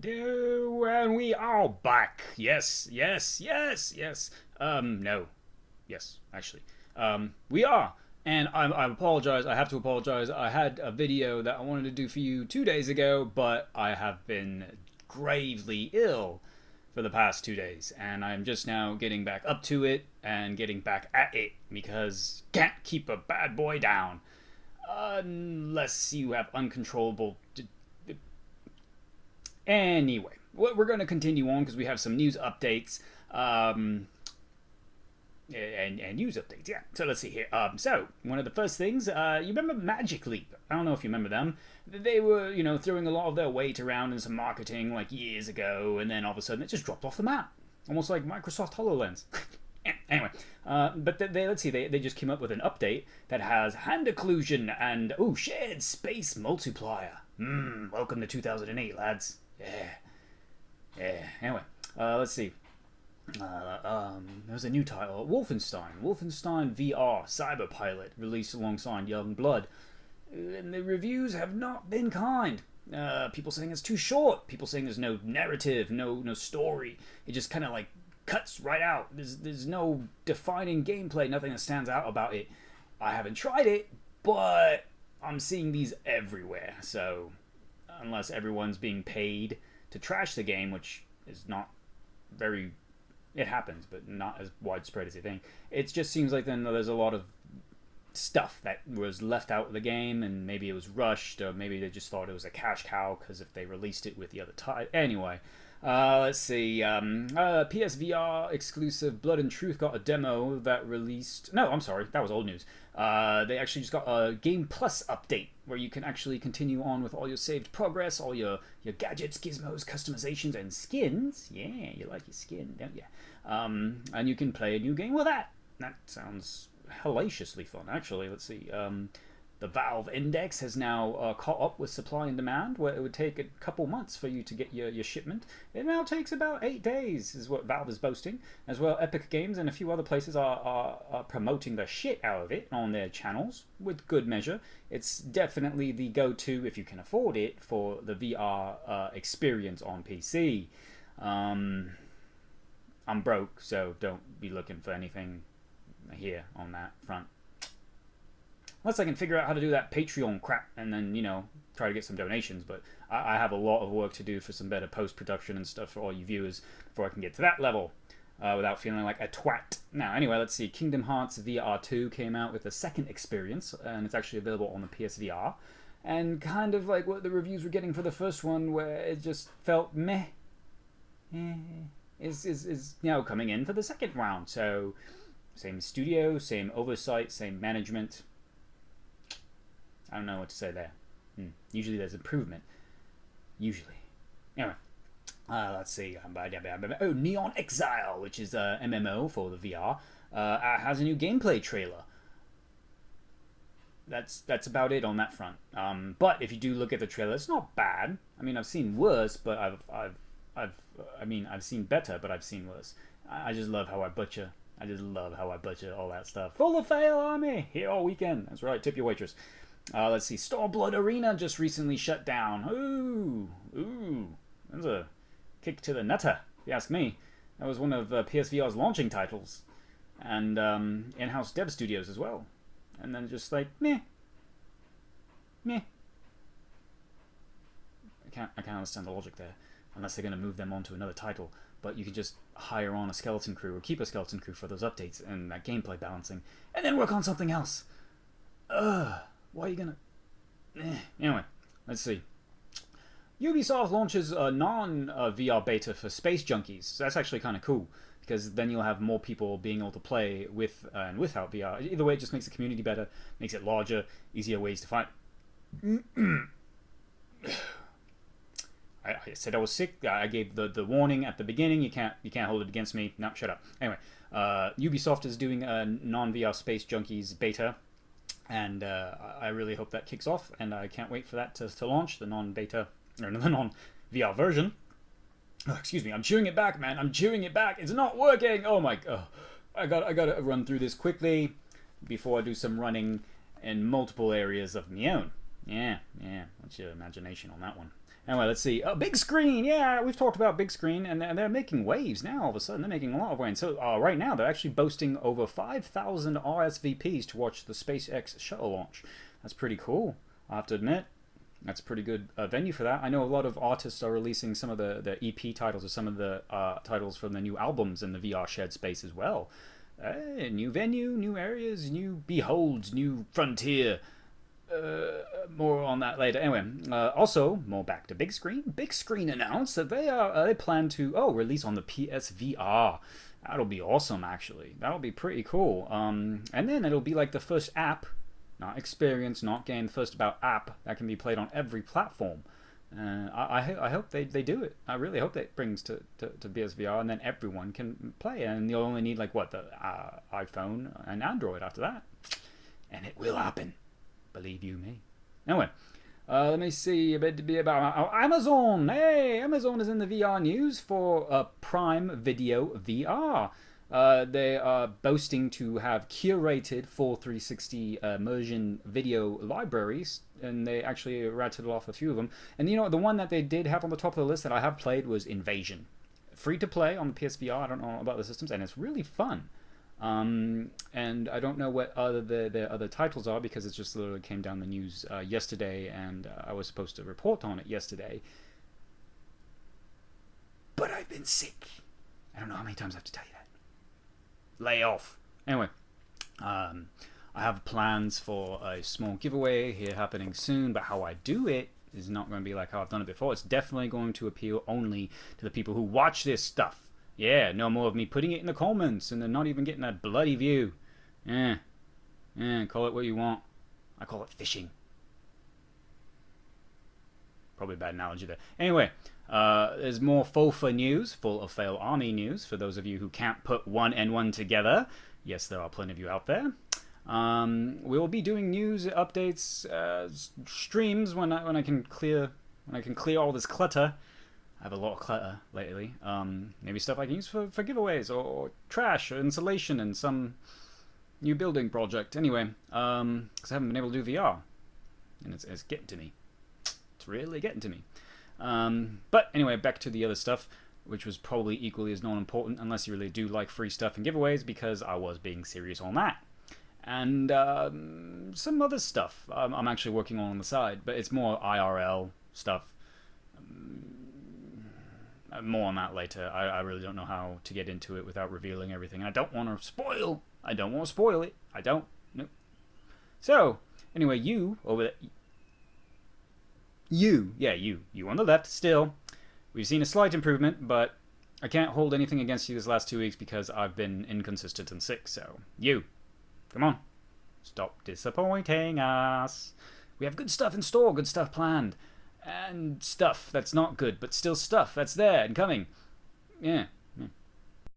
And we are back. Yes, yes, yes, yes. No. Yes, actually. We are. And I apologize. I have to apologize. I had a video that I wanted to do for you 2 days ago, but I have been gravely ill for the past 2 days. And I'm just now getting back up to it and getting back at it because can't keep a bad boy down. Unless you have uncontrollable. Anyway, we're going to continue on because we have some news updates. And news updates, yeah. So let's see here. So one of the first things, you remember Magic Leap? I don't know if you remember them. They were, throwing a lot of their weight around in some marketing like years ago, and then all of a sudden it just dropped off the map, almost like Microsoft HoloLens. Anyway, but let's see. They just came up with an update that has hand occlusion and shared space multiplier. Welcome to 2008, lads. Yeah. Anyway, let's see. There's a new title, Wolfenstein VR Cyberpilot, released alongside Young Blood, and the reviews have not been kind. People saying it's too short. People saying there's no narrative, no story. It just kind of like cuts right out. There's no defining gameplay, nothing that stands out about it. I haven't tried it, but I'm seeing these everywhere. So unless everyone's being paid to trash the game, which is not very... It happens, but not as widespread as you think. It just seems like then there's a lot of stuff that was left out of the game, and maybe it was rushed, or maybe they just thought it was a cash cow because if they released it with the other title. Anyway, let's see. PSVR exclusive Blood and Truth got a demo that released... No, I'm sorry. That was old news. They actually just got a Game Plus update where you can actually continue on with all your saved progress, all your gadgets, gizmos, customizations, and skins. Yeah, you like your skin, don't you? And you can play a new game with that. That sounds hellaciously fun, actually. Let's see. The Valve Index has now caught up with supply and demand, where it would take a couple months for you to get your shipment. It now takes about 8 days, is what Valve is boasting. As well, Epic Games and a few other places are promoting the shit out of it on their channels, with good measure. It's definitely the go-to, if you can afford it, for the VR experience on PC. I'm broke, so don't be looking for anything here on that front. Unless I can figure out how to do that Patreon crap and then, try to get some donations. But I have a lot of work to do for some better post-production and stuff for all you viewers before I can get to that level without feeling like a twat. Now, anyway, let's see. Kingdom Hearts VR 2 came out with a second experience, and it's actually available on the PSVR. And kind of like what the reviews were getting for the first one, where it just felt meh, is now coming in for the second round. So, same studio, same oversight, same management. I don't know what to say there. Usually there's improvement. Usually. Anyway. Let's see. Neon Exile, which is a MMO for the VR, has a new gameplay trailer. That's about it on that front. But if you do look at the trailer, it's not bad. I mean, I've seen worse, but I've seen better, but I've seen worse. I just love how I butcher. All that stuff. Full of fail army here all weekend. That's right. Tip your waitress. Let's see. StarBlood Arena just recently shut down. Ooh. That's a kick to the nutter, if you ask me. That was one of PSVR's launching titles. And in-house dev studios as well. And then just like, meh. I can't understand the logic there. Unless they're going to move them onto another title. But you can just hire on a skeleton crew or keep a skeleton crew for those updates and that gameplay balancing. And then work on something else. Why are you gonna... Anyway, let's see. Ubisoft launches a non-VR beta for Space Junkies. So that's actually kind of cool, because then you'll have more people being able to play with and without VR. Either way, it just makes the community better, makes it larger, easier ways to find... I said I was sick. I gave the warning at the beginning. You can't hold it against me. No, shut up. Anyway, Ubisoft is doing a non-VR Space Junkies beta. And I really hope that kicks off, and I can't wait for that to launch, the non-beta, or the non-VR version. Oh, excuse me, I'm chewing it back, man. I'm chewing it back. It's not working. Oh my god. I gotta run through this quickly before I do some running in multiple areas of my own. Yeah. What's your imagination on that one? Anyway, let's see. Big screen, yeah, we've talked about big screen, and they're making waves now. All of a sudden, they're making a lot of waves. So right now, they're actually boasting over 5,000 RSVPs to watch the SpaceX shuttle launch. That's pretty cool, I have to admit. That's a pretty good venue for that. I know a lot of artists are releasing some of the EP titles or some of the titles from the new albums in the VR shared space as well. New venue, new areas, new beholds, new frontier. More on that later. Anyway, also more back to big screen. Big Screen announced that they plan to release on the PSVR. That'll be awesome, actually. That'll be pretty cool. And then it'll be like the first app, not experience, not game, first about app that can be played on every platform. I hope they do it. I really hope that it brings to PSVR, and then everyone can play. And you'll only need like what, the iPhone and Android after that, and it will happen. Believe you me. Anyway, let me see a bit about Amazon. Hey, Amazon is in the VR news for Prime Video VR. They are boasting to have curated full 360 immersion video libraries, and they actually rattled off a few of them. And you know, the one that they did have on the top of the list that I have played was Invasion. Free to play on the PSVR. I don't know about the systems, and it's really fun. And I don't know what the other titles are, because it just literally came down the news yesterday, and I was supposed to report on it yesterday. But I've been sick. I don't know how many times I have to tell you that. Lay off. Anyway, I have plans for a small giveaway here happening soon, but how I do it is not going to be like how I've done it before. It's definitely going to appeal only to the people who watch this stuff. Yeah, no more of me putting it in the comments and then not even getting a bloody view. Yeah, call it what you want. I call it fishing. Probably a bad analogy there. Anyway, there's more FoFA news, Full of Fail Army news, for those of you who can't put one and one together. Yes, there are plenty of you out there. We will be doing news updates, streams when I can clear all this clutter. I have a lot of clutter lately. Maybe stuff I can use for giveaways, or trash, or insulation, and some new building project. Anyway, because I haven't been able to do VR, and it's getting to me. It's really getting to me. But anyway, back to the other stuff, which was probably equally as non-important, unless you really do like free stuff and giveaways, because I was being serious on that. And some other stuff I'm actually working on the side, but it's more IRL stuff. More on that later. I really don't know how to get into it without revealing everything. I don't want to spoil. I don't want to spoil it. I don't. No. So, anyway, you over there. You on the left still. We've seen a slight improvement, but I can't hold anything against you this last 2 weeks because I've been inconsistent and sick. So, you, come on. Stop disappointing us. We have good stuff in store, good stuff planned. And stuff that's not good, but still stuff that's there and coming. Yeah,